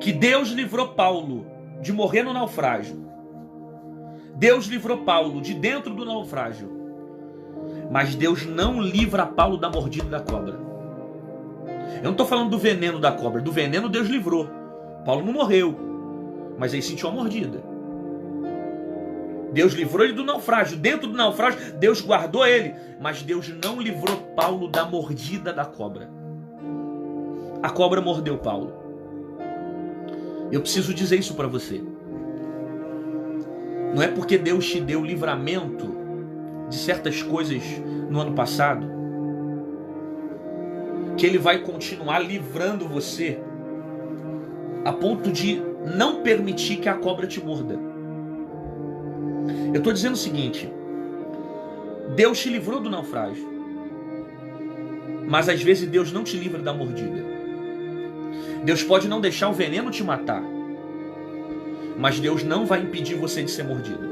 que Deus livrou Paulo de morrer no naufrágio. Deus livrou Paulo de dentro do naufrágio. Mas Deus não livra Paulo da mordida da cobra. Eu não estou falando do veneno da cobra. Do veneno Deus livrou. Paulo não morreu, mas ele sentiu a mordida. Deus livrou ele do naufrágio. Dentro do naufrágio, Deus guardou ele. Mas Deus não livrou Paulo da mordida da cobra. A cobra mordeu Paulo. Eu preciso dizer isso para você. Não é porque Deus te deu livramento de certas coisas no ano passado que Ele vai continuar livrando você a ponto de não permitir que a cobra te morda. Eu estou dizendo o seguinte: Deus te livrou do naufrágio, mas às vezes Deus não te livra da mordida. Deus pode não deixar o veneno te matar, mas Deus não vai impedir você de ser mordido.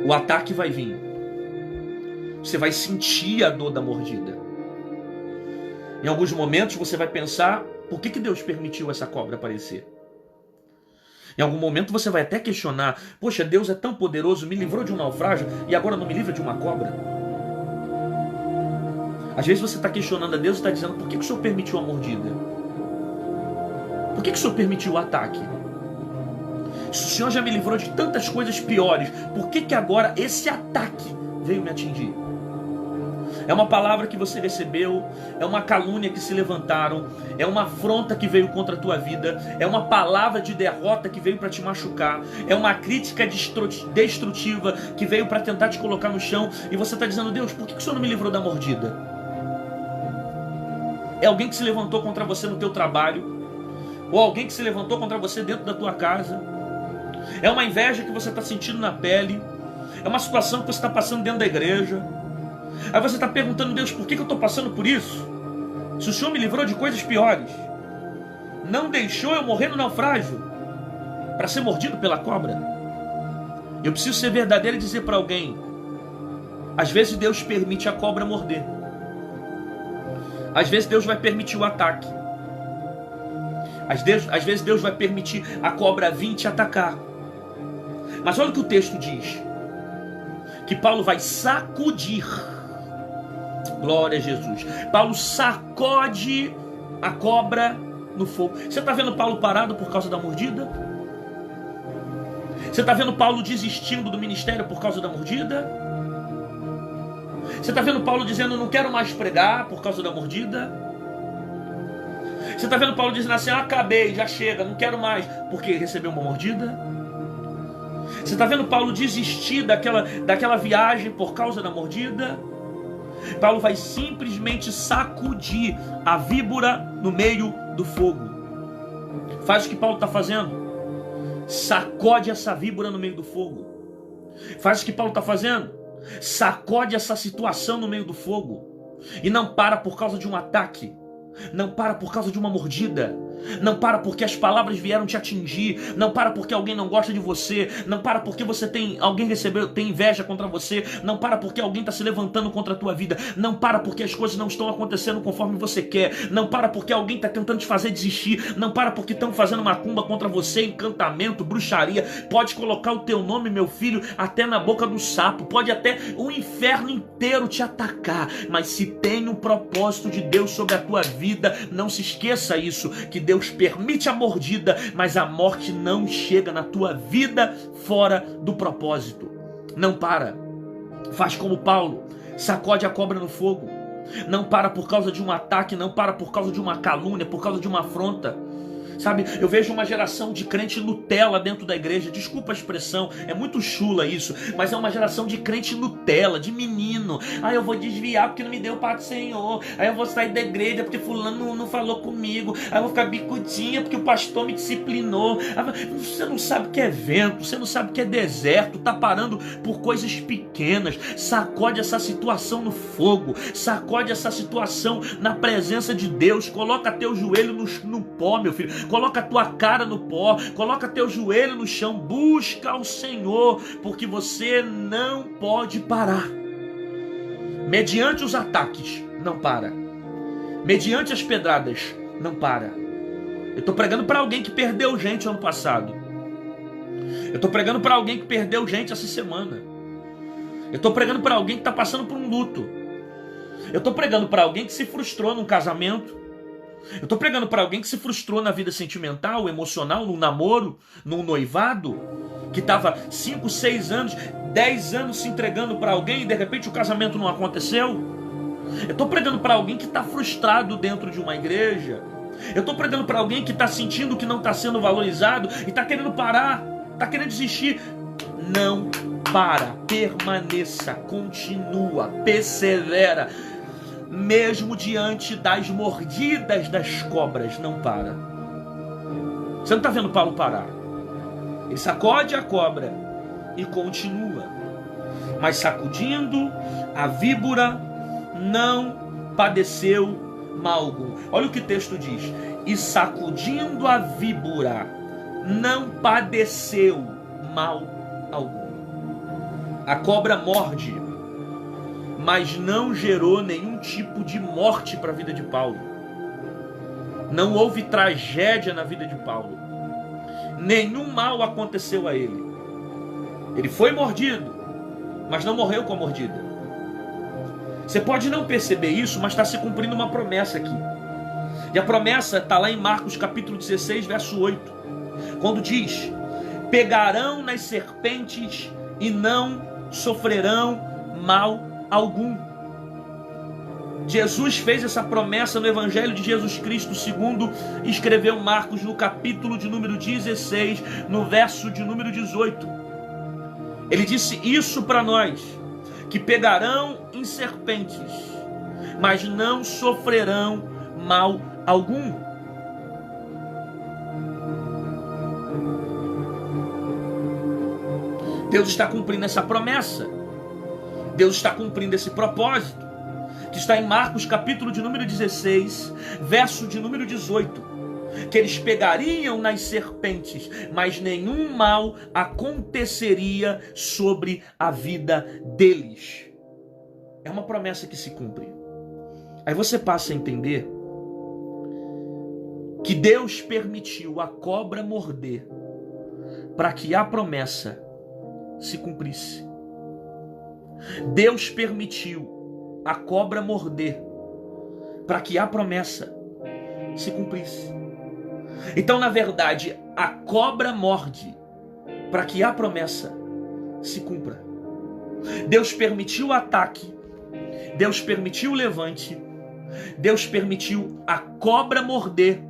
O ataque vai vir. Você vai sentir a dor da mordida. Em alguns momentos você vai pensar: por que Deus permitiu essa cobra aparecer? Em algum momento você vai até questionar: poxa, Deus é tão poderoso, me livrou de um naufrágio e agora não me livra de uma cobra? Às vezes você está questionando a Deus e está dizendo: por que o Senhor permitiu a mordida? Por que o Senhor permitiu o ataque? Se o Senhor já me livrou de tantas coisas piores, por que agora esse ataque veio me atingir? É uma palavra que você recebeu, é uma calúnia que se levantaram, é uma afronta que veio contra a tua vida, é uma palavra de derrota que veio para te machucar, é uma crítica destrutiva que veio para tentar te colocar no chão, e você está dizendo: Deus, por que o Senhor não me livrou da mordida? É alguém que se levantou contra você no teu trabalho, ou alguém que se levantou contra você dentro da tua casa, é uma inveja que você está sentindo na pele, é uma situação que você está passando dentro da igreja. Aí você está perguntando: Deus, por que eu estou passando por isso? Se o Senhor me livrou de coisas piores, não deixou eu morrer no naufrágio para ser mordido pela cobra. Eu preciso ser verdadeiro e dizer para alguém: às vezes Deus permite a cobra morder. Às vezes Deus vai permitir o ataque. Às vezes Deus vai permitir a cobra vir te atacar. Mas olha o que o texto diz: que Paulo vai sacudir. Glória a Jesus. Paulo sacode a cobra no fogo. Você está vendo Paulo parado por causa da mordida? Você está vendo Paulo desistindo do ministério por causa da mordida? Você está vendo Paulo dizendo: não quero mais pregar por causa da mordida? Você está vendo Paulo dizendo assim: acabei, já chega, não quero mais, porque recebeu uma mordida? Você está vendo Paulo desistir daquela viagem por causa da mordida? Paulo vai simplesmente sacudir a víbora no meio do fogo. Faz o que Paulo está fazendo. Sacode essa víbora no meio do fogo. Faz o que Paulo está fazendo. Sacode essa situação no meio do fogo. E não para por causa de um ataque. Não para por causa de uma mordida. Não para porque as palavras vieram te atingir. Não para porque alguém não gosta de você. Não para porque alguém tem inveja contra você. Não para porque alguém está se levantando contra a tua vida. Não para porque as coisas não estão acontecendo conforme você quer. Não para porque alguém está tentando te fazer desistir. Não para porque estão fazendo macumba contra você, encantamento, bruxaria. Pode colocar o teu nome, meu filho, até na boca do sapo. Pode até o inferno inteiro te atacar. Mas se tem um propósito de Deus sobre a tua vida, não se esqueça isso, que Deus permite a mordida, mas a morte não chega na tua vida fora do propósito. Não para. Faz como Paulo, sacode a cobra no fogo. Não para por causa de um ataque, não para por causa de uma calúnia, por causa de uma afronta. Sabe, eu vejo uma geração de crente Nutella dentro da igreja. Desculpa a expressão, é muito chula isso, mas é uma geração de crente Nutella, de menino. Eu vou desviar porque não me deu paz do Senhor. Eu vou sair da igreja porque fulano não falou comigo. Eu vou ficar bicudinha porque o pastor me disciplinou. Você não sabe o que é vento, você não sabe o que é deserto. Tá parando por coisas pequenas. Sacode essa situação no fogo. Sacode essa situação na presença de Deus. Coloca teu joelho no pó, meu filho. Coloca a tua cara no pó, coloca teu joelho no chão, busca o Senhor, porque você não pode parar. Mediante os ataques, não para. Mediante as pedradas, não para. Eu estou pregando para alguém que perdeu gente ano passado. Eu estou pregando para alguém que perdeu gente essa semana. Eu estou pregando para alguém que está passando por um luto. Eu estou pregando para alguém que se frustrou num casamento. Eu estou pregando para alguém que se frustrou na vida sentimental, emocional, num namoro, num noivado, que estava 5, 6 anos, 10 anos se entregando para alguém e de repente o casamento não aconteceu. Eu estou pregando para alguém que está frustrado dentro de uma igreja. Eu estou pregando para alguém que está sentindo que não está sendo valorizado e está querendo parar, está querendo desistir. Não para, permaneça, continua, persevera. Mesmo diante das mordidas das cobras, não para. Você não está vendo Paulo parar. Ele sacode a cobra e continua. Mas sacudindo a víbora, não padeceu mal algum. Olha o que o texto diz. E sacudindo a víbora, não padeceu mal algum. A cobra morde, mas não gerou nenhum tipo de morte para a vida de Paulo. Não houve tragédia na vida de Paulo. Nenhum mal aconteceu a ele. Ele foi mordido, mas não morreu com a mordida. Você pode não perceber isso, mas está se cumprindo uma promessa aqui. E a promessa está lá em Marcos capítulo 16, verso 8. Quando diz: pegarão nas serpentes e não sofrerão mal algum. Jesus fez essa promessa no Evangelho de Jesus Cristo, segundo escreveu Marcos, no capítulo de número 16, no verso de número 18. Ele disse isso para nós, que pegarão em serpentes, mas não sofrerão mal algum. Deus está cumprindo essa promessa. Deus está cumprindo esse propósito, que está em Marcos capítulo de número 16, verso de número 18, que eles pegariam nas serpentes, mas nenhum mal aconteceria sobre a vida deles. É uma promessa que se cumpre. Aí você passa a entender que Deus permitiu a cobra morder para que a promessa se cumprisse. Deus permitiu a cobra morder para que a promessa se cumprisse. Então, na verdade, a cobra morde para que a promessa se cumpra. Deus permitiu o ataque, Deus permitiu o levante, Deus permitiu a cobra morder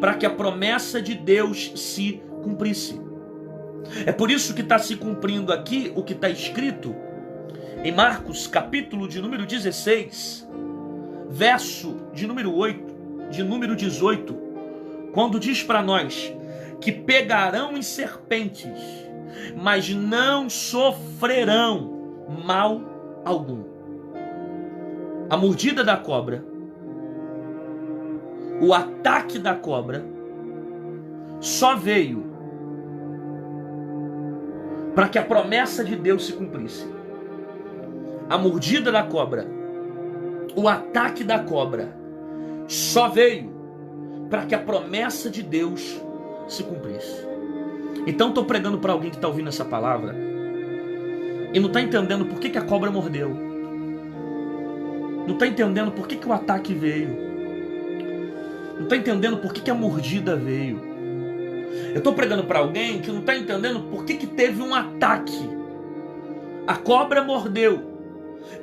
para que a promessa de Deus se cumprisse. É por isso que está se cumprindo aqui o que está escrito em Marcos, capítulo de número 16, verso de número 8, de número 18, quando diz para nós que pegarão em serpentes, mas não sofrerão mal algum. A mordida da cobra, o ataque da cobra, só veio para que a promessa de Deus se cumprisse. A mordida da cobra, o ataque da cobra, só veio para que a promessa de Deus se cumprisse. Então estou pregando para alguém que está ouvindo essa palavra e não está entendendo por que a cobra mordeu. Não está entendendo por que o ataque veio. Não está entendendo por que a mordida veio. Eu estou pregando para alguém que não está entendendo por que teve um ataque. A cobra mordeu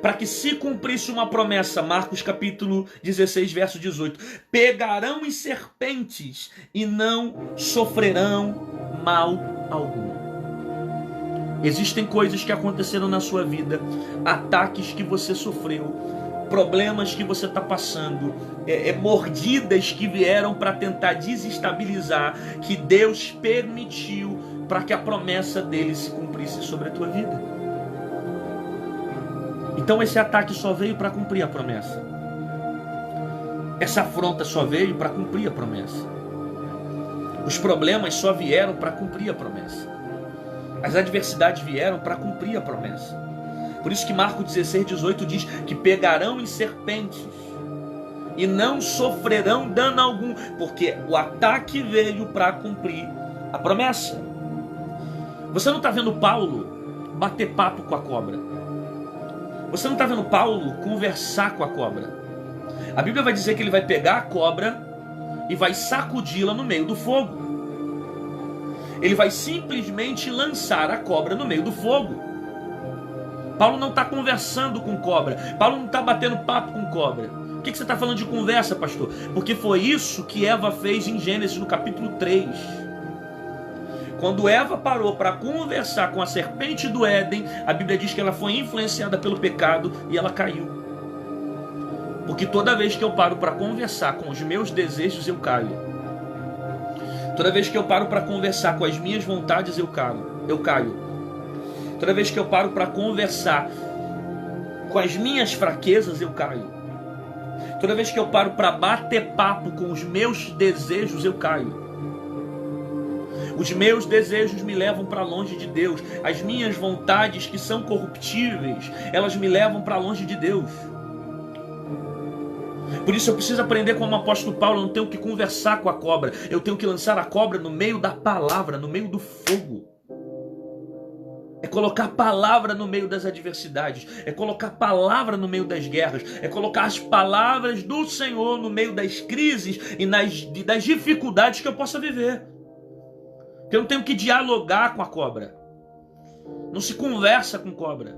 para que se cumprisse uma promessa. Marcos capítulo 16, verso 18. Pegarão em serpentes e não sofrerão mal algum. Existem coisas que aconteceram na sua vida, ataques que você sofreu, problemas que você está passando, mordidas que vieram para tentar desestabilizar, que Deus permitiu para que a promessa dele se cumprisse sobre a tua vida. Então esse ataque só veio para cumprir a promessa. Essa afronta só veio para cumprir a promessa. Os problemas só vieram para cumprir a promessa. As adversidades vieram para cumprir a promessa. Por isso que Marcos 16, 18 diz que pegarão em serpentes, e não sofrerão dano algum, porque o ataque veio para cumprir a promessa. Você não está vendo Paulo bater papo com a cobra. Você não está vendo Paulo conversar com a cobra. A Bíblia vai dizer que ele vai pegar a cobra e vai sacudi-la no meio do fogo. Ele vai simplesmente lançar a cobra no meio do fogo. Paulo não está conversando com cobra. Paulo não está batendo papo com cobra. Por que você está falando de conversa, pastor? Porque foi isso que Eva fez em Gênesis, no capítulo 3. Quando Eva parou para conversar com a serpente do Éden, a Bíblia diz que ela foi influenciada pelo pecado e ela caiu. Porque toda vez que eu paro para conversar com os meus desejos, eu caio. Toda vez que eu paro para conversar com as minhas vontades, eu caio. Toda vez que eu paro para conversar com as minhas fraquezas, eu caio. Toda vez que eu paro para bater papo com os meus desejos, eu caio. Os meus desejos me levam para longe de Deus. As minhas vontades, que são corruptíveis, elas me levam para longe de Deus. Por isso eu preciso aprender como o apóstolo Paulo. Eu não tenho que conversar com a cobra. Eu tenho que lançar a cobra no meio da palavra, no meio do fogo. É colocar a palavra no meio das adversidades. É colocar a palavra no meio das guerras. É colocar as palavras do Senhor no meio das crises e das dificuldades que eu possa viver. Porque eu não tenho que dialogar com a cobra. Não se conversa com cobra.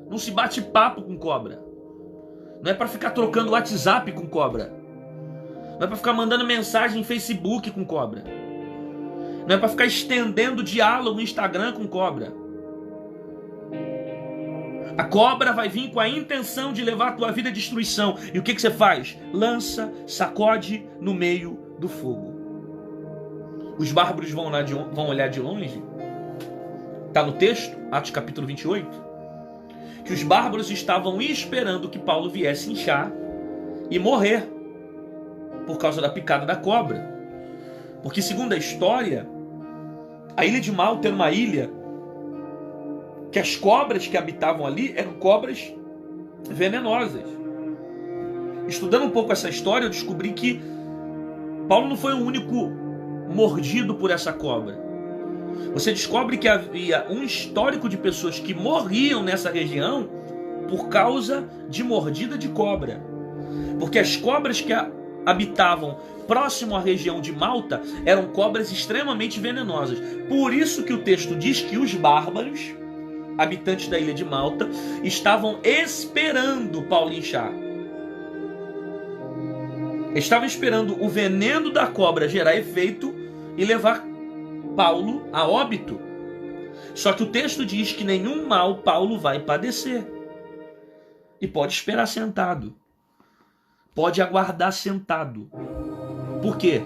Não se bate papo com cobra. Não é para ficar trocando WhatsApp com cobra. Não é para ficar mandando mensagem em Facebook com cobra. Não é para ficar estendendo diálogo no Instagram com cobra. A cobra vai vir com a intenção de levar a tua vida à destruição. E o que você faz? Lança, sacode no meio do fogo. Os bárbaros vão olhar de longe. Está no texto, Atos capítulo 28. Que os bárbaros estavam esperando que Paulo viesse inchar e morrer por causa da picada da cobra. Porque, segundo a história, a ilha de Malta era uma ilha que as cobras que habitavam ali eram cobras venenosas. Estudando um pouco essa história, eu descobri que Paulo não foi o único mordido por essa cobra. Você descobre que havia um histórico de pessoas que morriam nessa região por causa de mordida de cobra. Porque as cobras que habitavam próximo à região de Malta eram cobras extremamente venenosas. Por isso que o texto diz que os bárbaros, habitantes da ilha de Malta, estavam esperando Paulo inchar. Estavam esperando o veneno da cobra gerar efeito e levar Paulo a óbito. Só que o texto diz que nenhum mal Paulo vai padecer. E pode esperar sentado. Pode aguardar sentado. Por quê?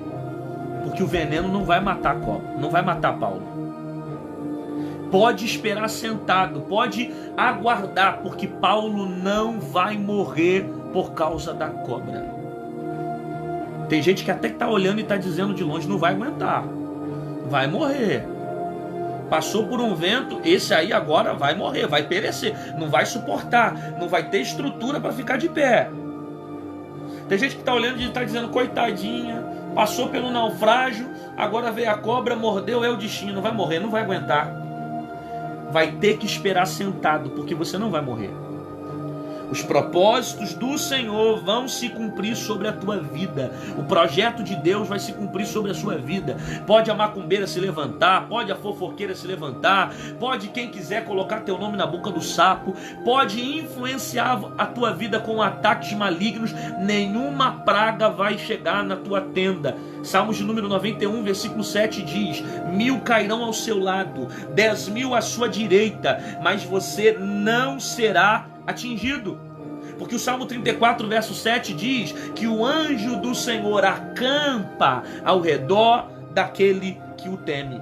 Porque o veneno não vai matar a cobra, não vai matar Paulo. Pode esperar sentado, pode aguardar, porque Paulo não vai morrer por causa da cobra. Tem gente que até está olhando e está dizendo de longe, não vai aguentar. Vai morrer. Passou por um vento, esse aí agora vai morrer, vai perecer, não vai suportar, não vai ter estrutura para ficar de pé. Tem gente que está olhando e está dizendo, coitadinha, passou pelo naufrágio, agora veio a cobra, mordeu, é o destino, vai morrer, não vai aguentar. Vai ter que esperar sentado, porque você não vai morrer. Os propósitos do Senhor vão se cumprir sobre a tua vida. O projeto de Deus vai se cumprir sobre a sua vida. Pode a macumbeira se levantar, pode a fofoqueira se levantar, pode quem quiser colocar teu nome na boca do sapo, pode influenciar a tua vida com ataques malignos, nenhuma praga vai chegar na tua tenda. Salmos de número 91, versículo 7 diz, 1000 cairão ao seu lado, 10.000 à sua direita, mas você não será atingido. Porque o Salmo 34, verso 7 diz que o anjo do Senhor acampa ao redor daquele que o teme.